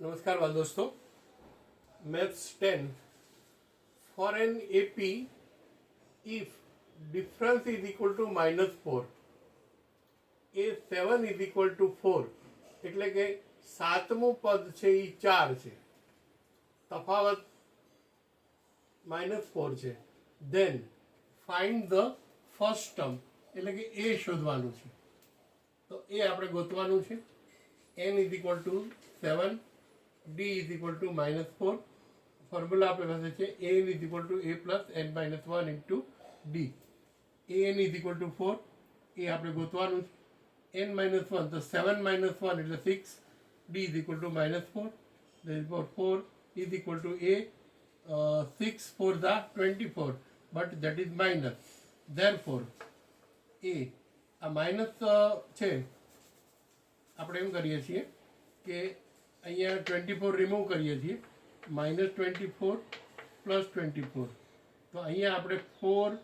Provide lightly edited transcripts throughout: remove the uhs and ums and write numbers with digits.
नमस्कार बाल दोस्तों, maths 10 for an AP if difference is equal to -4 A7 is equal to 4 એટલે કે સાતમું પદ છે એ 4 છે, તફાવત -4 છે. Then find the first term એટલે કે એ શોધવાનું છે. તો એ આપણે ગોતવાનું છે. n is equal to 7, d is equal to -4. Formula આપણી પાસે છે an is equal to a plus n minus 1 into d. an is equal to 4 એ આપણે ગોતવાનું છે. n માઇનસ 1 તો 7 માઇનસ 1 એટલે 6, d is equal to -4. therefore 4 is equal to a. 6 4 the 24 but that is minus. therefore a આ minus છે, આપણે એમ કરીએ છીએ કે અહીંયા 24 રિમૂવ કરીએ છીએ, -24 પ્લસ 24. તો અહીંયા આપણે 4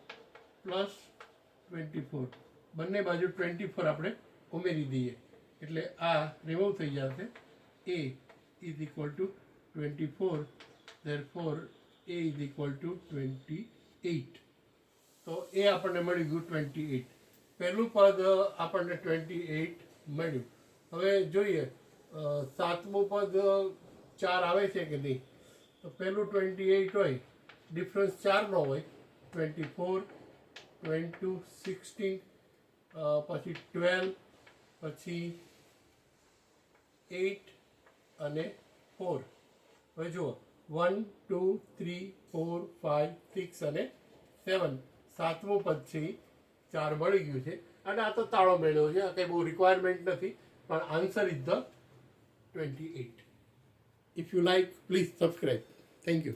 પ્લસ 24 બંને બાજુ 24 આપણે ઉમેરી દઈએ એટલે આ રિમૂવ થઈ જશે. a is equal to 24. therefore a is equal to 28. તો એ આપણને મળી ગયું 28. પહેલું પદ આપણને 28 મળ્યું. હવે જોઈએ સાતમું પદ 4 આવે છે કે નહીં. તો પહેલું 28 હોય, ડિફરન્સ 4નો હોય. 24, 22, 16, પછી 12, પછી 8 અને 4. હવે જુઓ 1 2 3 4 5 6 અને 7. સાતમું પદ છે એ 4 મળી ગયું છે અને આ તો તાળો મેળવ્યો છે. આ કંઈ બહુ રિક્વાયરમેન્ટ નથી, પણ answer is the 28. If you like, please subscribe. Thank you.